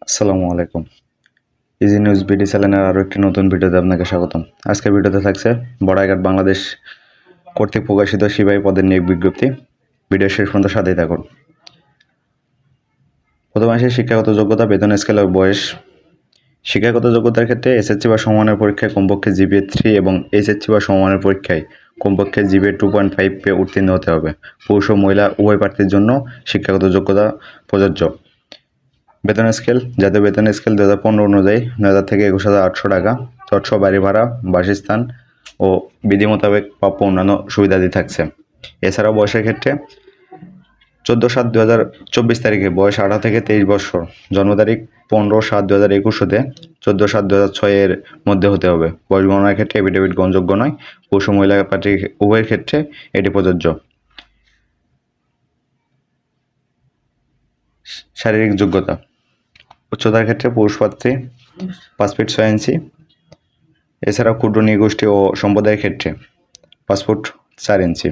আসসালামু আলাইকুম। Easy news BD চ্যানেলের আরও একটি নতুন ভিডিওতে আপনাকে স্বাগতম। আজকের ভিডিওতে থাকছে বড়াইঘাট বাংলাদেশ কর্তৃক প্রকাশিত সিপাহী পদের নিয়োগ বিজ্ঞপ্তি। ভিডিও শেষ পর্যন্ত সাথেই থাকুন। প্রথমে আসে শিক্ষাগত যোগ্যতা, বেতন স্কেল ও বয়স। শিক্ষাগত যোগ্যতার ক্ষেত্রে এসএসসি বা সমমানের পরীক্ষায় কমপক্ষে জিপিএ 3 এবং এইচএসসি বা সমমানের পরীক্ষায় কমপক্ষে জিপিএ 2.5 পেয়ে উত্তীর্ণ হতে হবে। পুরুষ ও মহিলা উভয় প্রার্থীর জন্য শিক্ষাগত যোগ্যতা প্রযোজ্য। বেতন স্কেল, জাতীয় বেতন স্কেল 2015 অনুযায়ী 9,000 থেকে 21,800 টাকা। তৎসহ বাড়ি ভাড়া, বাসস্থান ও বিধি মোতাবেক প্রাপ্য অন্যান্য সুবিধাদি থাকছে। এছাড়াও বয়সের ক্ষেত্রে 14/7/2024 তারিখে বয়স 18 থেকে 23 বছর, জন্ম তারিখ 15/7/2021 হতে 14/7/2006 এর মধ্যে হতে হবে। বয়স গণনার ক্ষেত্রে এফিডেভিট গ্রহণযোগ্য নয়। পুরুষ ও মহিলা প্রার্থী উভয়ের ক্ষেত্রে এটি প্রযোজ্য। শারীরিক যোগ্যতা, উচ্চতার ক্ষেত্রে পুরুষ প্রার্থী 5 ফিট 6 ইঞ্চি। এছাড়াও ক্ষুদ্র নৃগোষ্ঠী ও সম্প্রদায়ের ক্ষেত্রে 5 ফুট 4 ইঞ্চি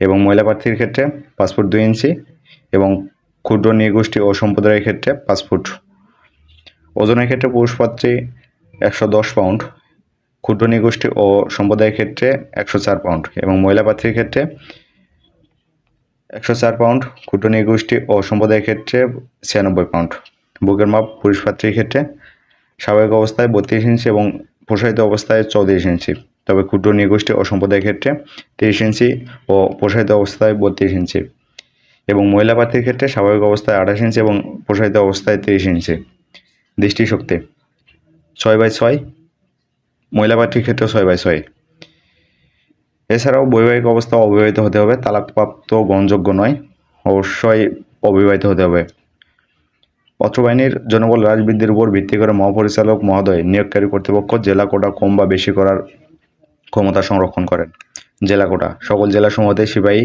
এবং মহিলা প্রার্থীর ক্ষেত্রে 5 ফুট 2 ইঞ্চি এবং ক্ষুদ্র নৃগোষ্ঠী ও সম্প্রদায়ের ক্ষেত্রে 5 ফুট। ওজনের ক্ষেত্রে পুরুষ প্রার্থী 110 পাউন্ড, ক্ষুদ্র নৃগোষ্ঠী ও সম্প্রদায়ের ক্ষেত্রে 104 পাউন্ড এবং মহিলা প্রার্থীর ক্ষেত্রে 104 পাউন্ড, ক্ষুদ্র নৃগোষ্ঠী ও সম্প্রদায়ের ক্ষেত্রে 96 পাউন্ড। বুকের মাপ পুরুষ প্রার্থীর ক্ষেত্রে স্বাভাবিক অবস্থায় 32 ইঞ্চি এবং প্রসারিত অবস্থায় 34 ইঞ্চি, তবে ক্ষুদ্র নৃগোষ্ঠী ও সম্প্রদায়ের ক্ষেত্রে 30 ইঞ্চি ও প্রসারিত অবস্থায় 32 ইঞ্চি এবং মহিলা প্রার্থীর ক্ষেত্রে স্বাভাবিক অবস্থায় 28 ইঞ্চি এবং প্রসারিত অবস্থায় 30 ইঞ্চি। দৃষ্টিশক্তি 6/6, মহিলা প্রার্থীর ক্ষেত্রে 6/6। এছাড়াও বৈবাহিক অবস্থা অবিবাহিত হতে হবে, তালাকপ্রাপ্ত গ্রহণযোগ্য নয়, অবশ্যই অবিবাহিত হতে হবে। অত্রবাহিনীর জনবল হ্রাস বৃদ্ধির উপর ভিত্তি করে মহাপরিচালক মহোদয় নিয়োগকারী কর্তৃপক্ষ জেলা কোটা কম বা বেশি করার ক্ষমতা সংরক্ষণ করেন। জেলা কোটা, সকল জেলাসমূহতে সিপাহী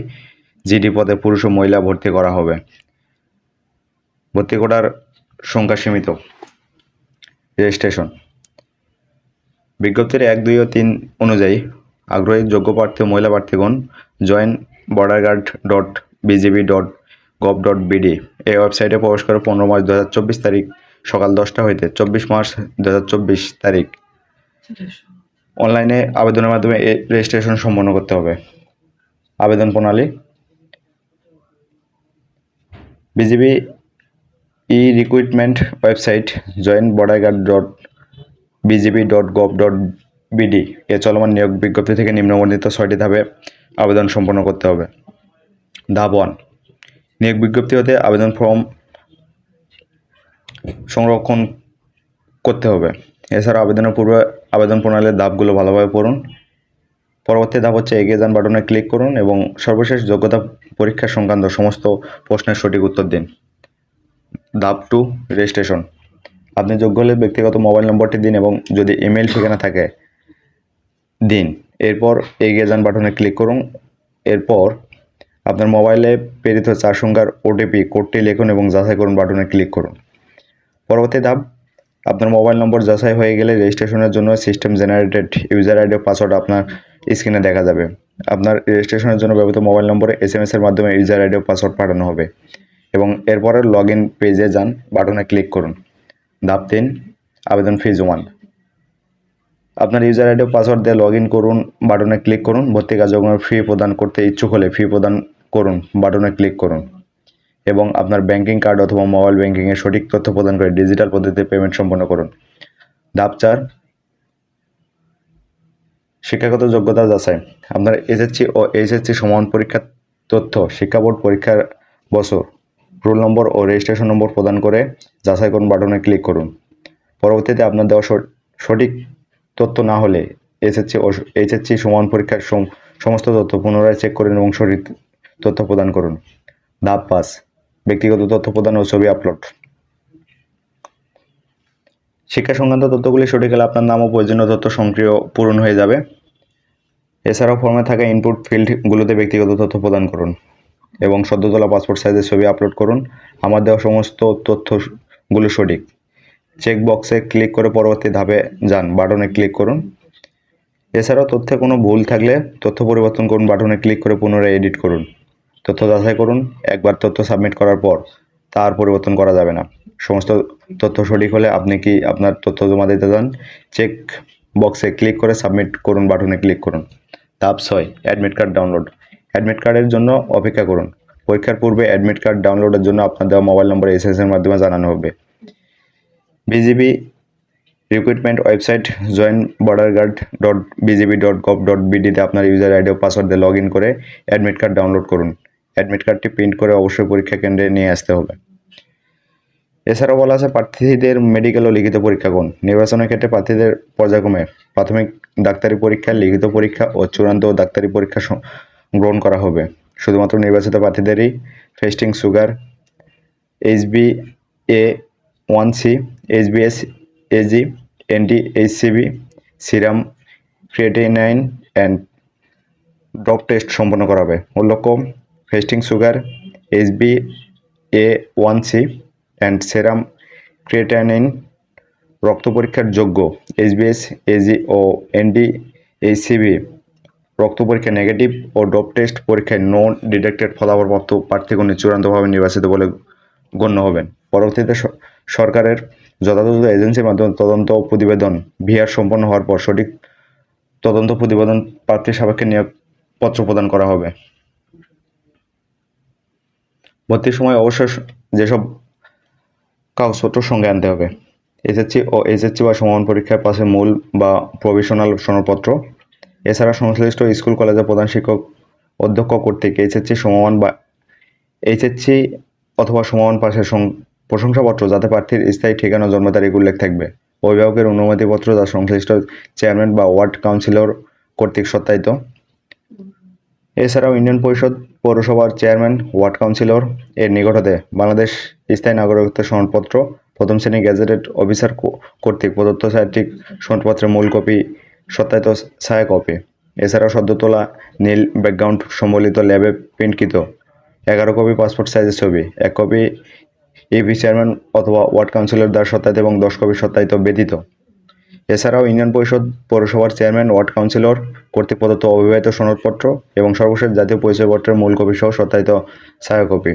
জিডি পদে পুরুষ ও মহিলা ভর্তি করা হবে। ভর্তি কোটার সংখ্যা সীমিত। রেজিস্ট্রেশন, বিজ্ঞপ্তির 1, 2 ও 3 অনুযায়ী আগ্রহী যোগ্য প্রার্থী ও মহিলা প্রার্থীগণ join.borderguard.bgb.gov.bd এই ওয়েবসাইটে প্রবেশ করে 15 মার্চ 2024 তারিখ সকাল 10টা হইতে 24 মার্চ 2024 তারিখ অনলাইনে আবেদনের মাধ্যমে রেজিস্ট্রেশন সম্পন্ন করতে হবে। আবেদন প্রণালী: বিজিবি রিক্রুটমেন্ট ওয়েবসাইট join.borderguard.bgb.gov.bd এ চলমান নিয়োগ বিজ্ঞপ্তি থেকে নিম্নবর্ণিত 6টি ধাপে আবেদন সম্পন্ন করতে হবে। ধাপ 1, নিয়োগ বিজ্ঞপ্তি হতে আবেদন ফর্ম সংরক্ষণ করতে হবে। এছাড়া আবেদনের পূর্বে আবেদন প্রণালীর ধাপগুলো ভালোভাবে পড়ুন। পরবর্তী ধাপ হচ্ছে এগিয়ে যান বাটনে ক্লিক করুন এবং সর্বশেষ যোগ্যতা পরীক্ষা সংক্রান্ত সমস্ত প্রশ্নের সঠিক উত্তর দিন। ধাপ 2, রেজিস্ট্রেশন। আপনি যোগ্য হলে ব্যক্তিগত মোবাইল নম্বরটি দিন এবং যদি ইমেল ঠিকানা থাকে দিন। এরপর এগিয়ে যান বাটনে ক্লিক করুন। এরপর আপনার মোবাইলে প্রেরিত 4 সংখ্যার ওটিপি কোডটি লিখুন এবং যাচাই করুন বাটনে ক্লিক করুন। পরবর্তী ধাপ, আপনার মোবাইল নম্বর যাচাই হয়ে গেলে রেজিস্ট্রেশনের জন্য সিস্টেম জেনারেটেড ইউজার আইডি ও পাসওয়ার্ড আপনার স্ক্রিনে দেখা যাবে। আপনার রেজিস্ট্রেশনের জন্য ব্যবহৃত মোবাইল নম্বরে SMS এর মাধ্যমে ইউজার আইডি ও পাসওয়ার্ড পাঠানো হবে এবং এরপরে লগ ইন পেজে যান বাটনে ক্লিক করুন। ধাপ 3, আবেদন ফি জমা। আপনার ইউজার আইডি ও পাসওয়ার্ড দিয়ে লগ ইন করুন বাটনে ক্লিক করুন। ভর্তি কার্যক্রমের ফি প্রদান করতে ইচ্ছুক হলে ফি প্রদান করুন বাটনে ক্লিক করুন এবং আপনার ব্যাংকিং কার্ড অথবা মোবাইল ব্যাংকিংয়ের সঠিক তথ্য প্রদান করে ডিজিটাল পদ্ধতিতে পেমেন্ট সম্পন্ন করুন। ধাপ 4, শিক্ষাগত যোগ্যতা যাচাই। আপনার এসএসসি ও এইচএসসি সমান পরীক্ষার তথ্য শিক্ষা বোর্ড পরীক্ষার বছর, রোল নম্বর ও রেজিস্ট্রেশন নম্বর প্রদান করে যাচাই করুন বাটনে ক্লিক করুন। পরবর্তীতে আপনার দেওয়া সঠিক তথ্য না হলে এসএসসি ও এইচএসসি সমান পরীক্ষার সমস্ত তথ্য পুনরায় চেক করুন এবং সঠিক তথ্য প্রদান করুন। ধাপ 5, ব্যক্তিগত তথ্য প্রদান ও ছবি আপলোড। শিক্ষা সংক্রান্ত তথ্যগুলি সঠিক হলে আপনার নাম ও প্রয়োজনীয় তথ্য সক্রিয় পূরণ হয়ে যাবে। এছাড়াও ফর্মে থাকা ইনপুট ফিল্ডগুলোতে ব্যক্তিগত তথ্য প্রদান করুন এবং সদ্য তোলা পাসপোর্ট সাইজের ছবি আপলোড করুন। আমার দেওয়া সমস্ত তথ্যগুলো সঠিক। চেক বক্সে ক্লিক করে পরবর্তী ধাপে যান বাটনে ক্লিক করুন। এছাড়াও তথ্যে কোনো ভুল থাকলে তথ্য পরিবর্তন করুন বাটনে ক্লিক করে পুনরায় এডিট করুন। তথ্য যাচাই করুন। একবার তথ্য সাবমিট করার পর তার পরিবর্তন করা যাবে না। সমস্ত তথ্য সঠিক হলে আপনি কি আপনার তথ্য জমা দিতে চান, চেক বক্সে ক্লিক করে সাবমিট করুন বাটনে ক্লিক করুন। ধাপ 6, অ্যাডমিট কার্ড ডাউনলোড। অ্যাডমিট কার্ডের জন্য অপেক্ষা করুন। পরীক্ষার পূর্বে অ্যাডমিট কার্ড ডাউনলোডের জন্য আপনার দেওয়া মোবাইল নম্বরে SMS এর মাধ্যমে জানানো হবে। বিজিবি রিক্রুটমেন্ট ওয়েবসাইট joinborderguard.bgb.gov.bd তে আপনার ইউজার আইডি ও পাসওয়ার্ড দিয়ে লগ ইন করে অ্যাডমিট কার্ড ডাউনলোড করুন। অ্যাডমিট কার্ডটি প্রিন্ট করে অবশ্যই পরীক্ষা কেন্দ্রে নিয়ে আসতে হবে। এছাড়াও বলা আছে প্রার্থীদের মেডিকেল ও লিখিত পরীক্ষা কোন। নির্বাচনের ক্ষেত্রে প্রার্থীদের পর্যায়ক্রমে প্রাথমিক ডাক্তারি পরীক্ষা, লিখিত পরীক্ষা ও চূড়ান্ত ডাক্তারি পরীক্ষা গ্রহণ করা হবে। শুধুমাত্র নির্বাচিত প্রার্থীদেরই fasting sugar, HbA1c, HbS-Ag, NT-HCV, serum creatinine and drop test সম্পন্ন করা হবে। উল্লেখ্য, fasting sugar, HbA1c and serum creatinine রক্ত পরীক্ষার যোগ্য। HbS-Ag ও NT-HCV রক্ত পরীক্ষা নেগেটিভ ও ড্রপ টেস্ট পরীক্ষায় নন ডিটেক্টেড ফলাফলপ্রাপ্ত প্রার্থীগণ চূড়ান্তভাবে নির্বাচিত বলে গণ্য হবেন। পরবর্তীতে সরকারের যথাযথ এজেন্সির মাধ্যমে তদন্ত প্রতিবেদন ভিআর সম্পন্ন হওয়ার পর সঠিক তদন্ত প্রতিবেদন প্রার্থীর সাপেক্ষে নিয়োগপত্র প্রদান করা হবে। ভর্তির সময় অবশ্যই যেসব কাগজপত্র সঙ্গে আনতে হবে: SSC ও SSC বা সমমান পরীক্ষায় পাশের মূল বা প্রভিশনাল সনদপত্র। এছাড়া সংশ্লিষ্ট স্কুল কলেজের প্রধান শিক্ষক অধ্যক্ষ কর্তৃক SSC সমমান বা HSC অথবা সমমান পাশের প্রশংসাপত্র যাতে প্রার্থীর স্থায়ী ঠিকানা জন্ম তারিখ উল্লেখ থাকবে। অভিভাবকের অনুমতিপত্র যা সংশ্লিষ্ট চেয়ারম্যান বা ওয়ার্ড কাউন্সিলর কর্তৃক সত্যায়িত। এছাড়াও ইউনিয়ন পরিষদ, পৌরসভার চেয়ারম্যান, ওয়ার্ড কাউন্সিলর এর নিকট হতে বাংলাদেশ স্থায়ী নাগরিকত্বের সনদপত্র, প্রথম শ্রেণী গ্যাজেটেড অফিসার কর্তৃক প্রদত্ত চারিত্রিক সনদপত্রের মূল কপি, সত্যায়িত ছায়া কপি। এছাড়াও সদ্য তোলা নীল ব্যাকগ্রাউন্ড সম্বলিত ল্যাবে প্রিন্টকৃত 11 কপি পাসপোর্ট সাইজের ছবি, 1 কপি ইউপি চেয়ারম্যান অথবা ওয়ার্ড কাউন্সিলর দ্বারা সত্যায়িত এবং 10 কপি সত্যায়িত ব্যতীত। এছাড়াও ইউনিয়ন পরিষদ, পৌরসভার চেয়ারম্যান, ওয়ার্ড কাউন্সিলর কর্তৃক প্রদত্ত অবিবাহিত সনদপত্র এবং সর্বশেষ জাতীয় পরিচয়পত্রের মূল কপি সহ সত্যায়িত ছায়া কপি।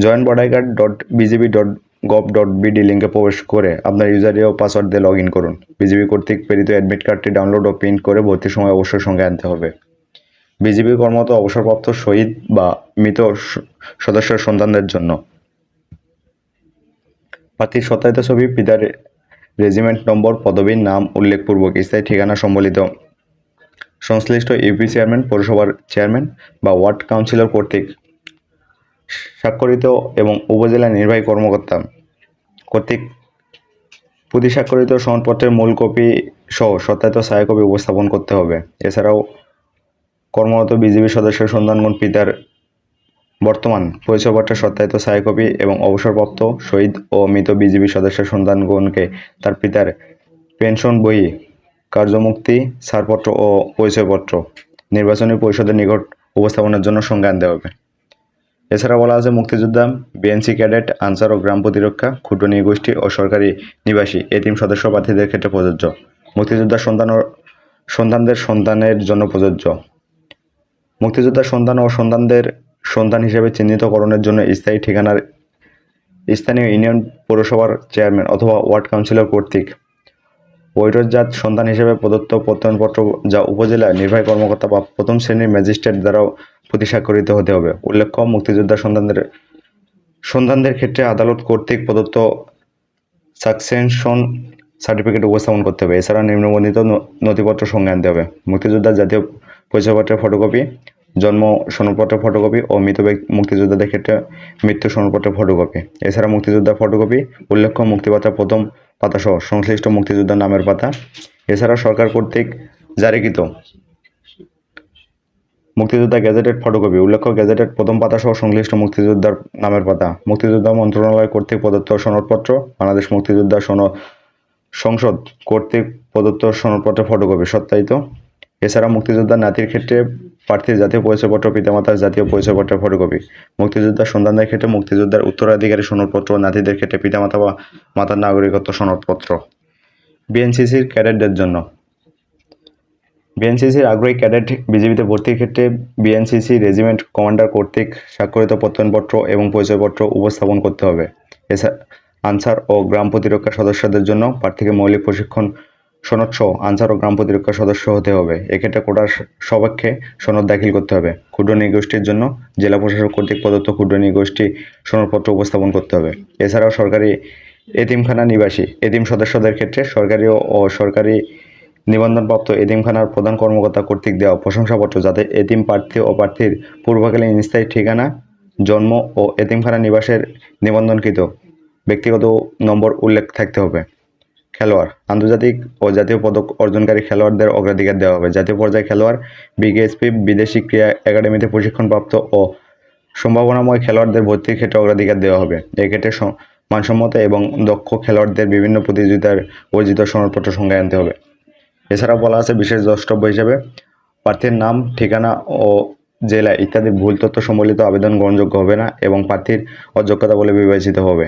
joinborderguard.bgb.gov.bd লিঙ্কে প্রবেশ করে আপনার ইউজার ও পাসওয়ার্ড দিয়ে লগ ইন করুন। বিজিবি কর্তৃক প্রেরিত অ্যাডমিট কার্ডটি ডাউনলোড ও প্রিন্ট করে ভর্তির সময় অবশ্যই সঙ্গে আনতে হবে। বিজিবি কর্মরত অবসরপ্রাপ্ত শহীদ বা মৃত সদস্যের সন্তানদের জন্য প্রার্থীর সত্যায়িত ছবি, পিতার রেজিমেন্ট নম্বর, পদবীর নাম উল্লেখপূর্বক স্থায়ী ঠিকানা সম্বলিত সংশ্লিষ্ট ইউপি চেয়ারম্যান, পৌরসভার চেয়ারম্যান বা ওয়ার্ড কাউন্সিলর কর্তৃক স্বাক্ষরিত এবং উপজেলা নির্বাহী কর্মকর্তা কর্তৃক প্রতি স্বাক্ষরিত সনদপত্রের মূল কপি সহ সত্যায়িত ছায়া কপি উপস্থাপন করতে হবে। এছাড়াও কর্মরত বিজিবি সদস্যের সন্তানগণ পিতার বর্তমান পরিচয়পত্রের সত্যায়িত ছায়া কপি এবং অবসরপ্রাপ্ত শহীদ ও মৃত বিজিবি সদস্যের সন্তানগণকে তার পিতার পেনশন বই, কার্যমুক্তি ছাড়পত্র ও পরিচয়পত্র নির্বাচনী পরিষদের নিকট উপস্থাপনের জন্য সঙ্গে আনতে হবে। এছাড়া বলা আছে মুক্তিযোদ্ধা, বিএনসি ক্যাডেট, আনসার ও গ্রাম প্রতিরক্ষা, ক্ষুদ্র নৃগোষ্ঠী ও সরকারি নিবাসী এতিম সদস্য প্রার্থীদের ক্ষেত্রে প্রযোজ্য। মুক্তিযোদ্ধার সন্তানদের সন্তানের জন্য প্রযোজ্য। মুক্তিযোদ্ধার সন্তান ও সন্তানদের সন্তান হিসেবে চিহ্নিতকরণের জন্য স্থায়ী ঠিকানার স্থানীয় ইউনিয়ন পৌরসভার চেয়ারম্যান অথবা ওয়ার্ড কাউন্সিলর কর্তৃক বৈধজাত সন্তান হিসেবে প্রদত্ত প্রত্যয়নপত্র যা উপজেলা নির্বাহী কর্মকর্তা বা প্রথম শ্রেণীর ম্যাজিস্ট্রেট দ্বারাও প্রতি স্বাক্ষরিত হতে হবে। উল্লেখ্য, মুক্তিযোদ্ধার সন্তানদের ক্ষেত্রে আদালত কর্তৃক প্রদত্ত সাকসেশন সার্টিফিকেট উপস্থাপন করতে হবে। এছাড়া নিম্নবর্ণিত নথিপত্র সঙ্গে আনতে হবে: মুক্তিযোদ্ধার জাতীয় পরিচয়পত্রের ফটোকপি, জন্ম সনদপত্রের ফটোকপি ও মৃত মুক্তিযোদ্ধাদের ক্ষেত্রে মৃত্যু সনদপত্রের ফটোকপি। এছাড়া মুক্তিযোদ্ধার ফটোকপি, উল্লেখ্য মুক্তিপাতার প্রথম পাতা সহ সংশ্লিষ্ট মুক্তিযোদ্ধার নামের পাতা। এছাড়া সরকার কর্তৃক জারিকৃত মুক্তিযোদ্ধা গ্যাজেটেড ফটোকপি, উল্লেখ্য গ্যাজেটেড প্রথম পাতা সহ সংশ্লিষ্ট মুক্তিযোদ্ধার নামের পাতা। মুক্তিযোদ্ধা মন্ত্রণালয় কর্তৃক প্রদত্ত সনদপত্র, বাংলাদেশ মুক্তিযোদ্ধা সংসদ কর্তৃক প্রদত্ত সনদপত্রের ফটোকপি সত্যায়িত। এছাড়া মুক্তিযোদ্ধার নাতির ক্ষেত্রে প্রার্থীর জাতীয় পরিচয়পত্র, পিতামাতার জাতীয় পরিচয়পত্রের ফটোকপি। মুক্তিযোদ্ধার সন্তানদের ক্ষেত্রে মুক্তিযোদ্ধার উত্তরাধিকারী সনদপত্র, নাতিদের ক্ষেত্রে পিতামাতা বা মাতার নাগরিকত্ব সনদপত্র। বিএনসিসির ক্যাডেটদের জন্য বিএনসিসির আগ্রহী ক্যাডেট বিজিবিতে ভর্তির ক্ষেত্রে বিএনসিসি রেজিমেন্ট কমান্ডার কর্তৃক স্বাক্ষরিত প্রত্যয়নপত্র এবং পরিচয়পত্র উপস্থাপন করতে হবে। আনসার ও গ্রাম প্রতিরক্ষা সদস্যদের জন্য প্রার্থীকে মৌলিক প্রশিক্ষণ সনদ সহ আনসার ও গ্রাম প্রতিরক্ষা সদস্য হতে হবে। এক্ষেত্রে কোটার সপক্ষে সনদ দাখিল করতে হবে। ক্ষুদ্র নৃগোষ্ঠীর জন্য জেলা প্রশাসক কর্তৃক প্রদত্ত ক্ষুদ্র নৃগোষ্ঠী সনদপত্র উপস্থাপন করতে হবে। এছাড়াও সরকারি এতিমখানা নিবাসী এতিম সদস্যদের ক্ষেত্রে সরকারি ও সরকারি নিবন্ধনপ্রাপ্ত এতিমখানার প্রধান কর্মকর্তা কর্তৃক দেওয়া প্রশংসাপত্র, যাতে এতিম প্রার্থী ও প্রার্থীর পূর্বকালীন স্থায়ী ঠিকানা, জন্ম ও এতিমখানা নিবাসের নিবন্ধনকৃত ব্যক্তিগত নম্বর উল্লেখ থাকতে হবে। খেলোয়াড় আন্তর্জাতিক ও জাতীয় পদক অর্জনকারী খেলোয়াড়দের অগ্রাধিকার দেওয়া হবে। জাতীয় পর্যায়ে খেলোয়াড়, বিকেএসপি, বিদেশি ক্রীড়া একাডেমিতে প্রশিক্ষণপ্রাপ্ত ও সম্ভাবনাময় খেলোয়াড়দের ভর্তির ক্ষেত্রে অগ্রাধিকার দেওয়া হবে। এক্ষেত্রে মানসম্মত এবং দক্ষ খেলোয়াড়দের বিভিন্ন প্রতিযোগিতার অর্জিত সনদপত্র সংজ্ঞায় আনতে হবে। এছাড়াও বলা আছে বিশেষ দ্রষ্টব্য হিসেবে প্রার্থীর নাম, ঠিকানা ও জেলা ইত্যাদি ভুল তথ্য সম্বলিত আবেদন গ্রহণযোগ্য হবে না এবং প্রার্থীর অযোগ্যতা বলে বিবেচিত হবে।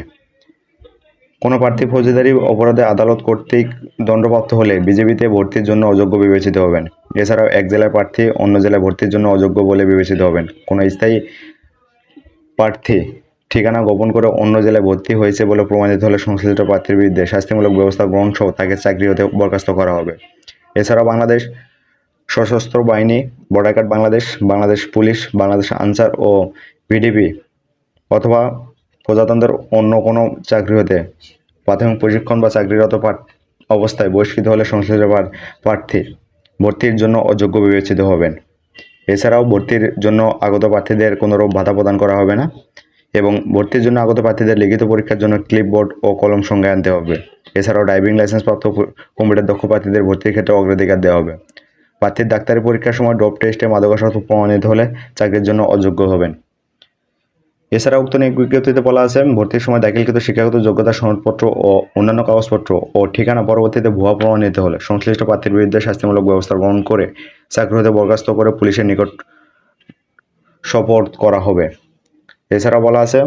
কোনো প্রার্থী ফৌজদারি অপরাধে আদালত কর্তৃক দণ্ডপ্রাপ্ত হলে বিজেপিতে ভর্তির জন্য অযোগ্য বিবেচিত হবেন। এছাড়াও এক জেলার প্রার্থী অন্য জেলায় ভর্তির জন্য অযোগ্য বলে বিবেচিত হবেন। কোনো স্থায়ী প্রার্থী ঠিকানা গোপন করে অন্য জেলায় ভর্তি হয়েছে বলে প্রমাণিত হলে সংশ্লিষ্ট প্রার্থীর বিরুদ্ধে শাস্তিমূলক ব্যবস্থা গ্রহণ সহ তাকে চাকরি হতে বরখাস্ত করা হবে। এছাড়াও বাংলাদেশ সশস্ত্র বাহিনী, border guard Bangladesh, Bangladesh police, Bangladesh Ansar ও ভিডিপি অথবা প্রজাতন্ত্রের অন্য কোনো চাকরি হতে প্রাথমিক প্রশিক্ষণ বা চাকরিরত অবস্থায় বহিষ্কৃত হলে সংশ্লিষ্ট প্রার্থী ভর্তির জন্য অযোগ্য বিবেচিত হবেন। এছাড়াও ভর্তির জন্য আগত প্রার্থীদের কোনোরূপ বাধা প্রদান করা হবে না এবং ভর্তির জন্য আগত প্রার্থীদের লিখিত পরীক্ষার জন্য ক্লিপবোর্ড ও কলম সংজ্ঞায় আনতে হবে। এছাড়াও ড্রাইভিং লাইসেন্স প্রাপ্ত কম্পিউটার দক্ষ প্রার্থীদের ভর্তির ক্ষেত্রে অগ্রাধিকার দেওয়া হবে। প্রার্থীর ডাক্তারি পরীক্ষার সময় ড্রপ টেস্টে মাদকাসক্ত প্রমাণিত হলে চাকরির জন্য অযোগ্য হবেন। এছাড়া উক্ত নিয়োগ বিজ্ঞপ্তিতে বলা আছে ভর্তির সময় দাখিলকৃত শিক্ষাগত যোগ্যতা সনদপত্র ও অন্যান্য কাগজপত্র ও ঠিকানা পরবর্তীতে ভুয়া প্রমাণিত হলে সংশ্লিষ্ট প্রার্থীর বিরুদ্ধে শাস্তিমূলক ব্যবস্থা গ্রহণ করে চাকরি হতে বরখাস্ত করে পুলিশের নিকট সোপর্দ করা হবে। এছাড়া বলা আছে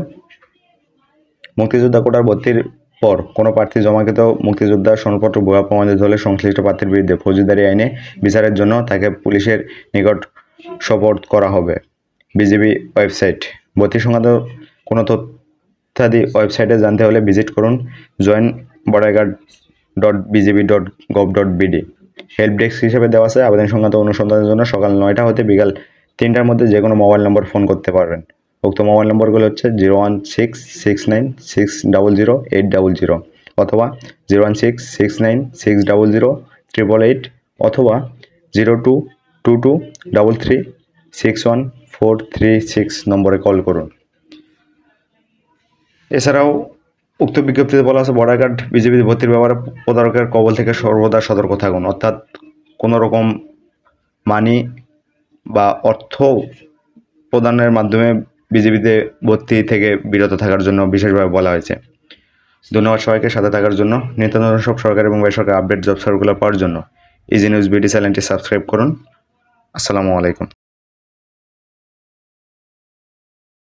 মুক্তিযোদ্ধা কোটার ভর্তির পর কোনো প্রার্থী জমাকৃত মুক্তিযোদ্ধা সনদপত্র ভুয়া প্রমাণিত হলে সংশ্লিষ্ট প্রার্থীর বিরুদ্ধে ফৌজদারি আইনে বিচারের জন্য তাকে পুলিশের নিকট সোপর্দ করা হবে। বিজিবি ওয়েবসাইট ভর্তি সংক্রান্ত কোনো তথ্যাদি ওয়েবসাইটে জানতে হলে ভিজিট করুন joinborderguard.bjp.gov.bd। হেল্প ডেস্ক হিসেবে দেওয়া আছে আবেদন সংক্রান্ত অনুসন্ধানের জন্য সকাল 9টা হতে বিকাল 3টার মধ্যে যে কোনো মোবাইল নম্বর ফোন করতে পারবেন। উক্ত মোবাইল নম্বরগুলো হচ্ছে 01669600800 অথবা 01669600888 অথবা 0222336146 নম্বরে কল করুন। এছাড়াও উক্ত বিজ্ঞপ্তিতে বলা আছে বর্ডার গার্ড বিজেপি ভর্তির ব্যাপারে প্রতারকের কবল থেকে সর্বদা সতর্ক থাকুন, অর্থাৎ কোনো রকম মানি বা অর্থ প্রদানের মাধ্যমে বিজেপিতে ভর্তি থেকে বিরত থাকার জন্য বিশেষভাবে বলা হয়েছে। ধন্যবাদ সবাইকে সাথে থাকার জন্য। নিত্য নতুন সব সরকারি এবং বেসরকারি আপডেট জব সার্কুলার পাওয়ার জন্য ইজি নিউজ বিডি চ্যানেলটি সাবস্ক্রাইব করুন। আসসালামু আলাইকুম।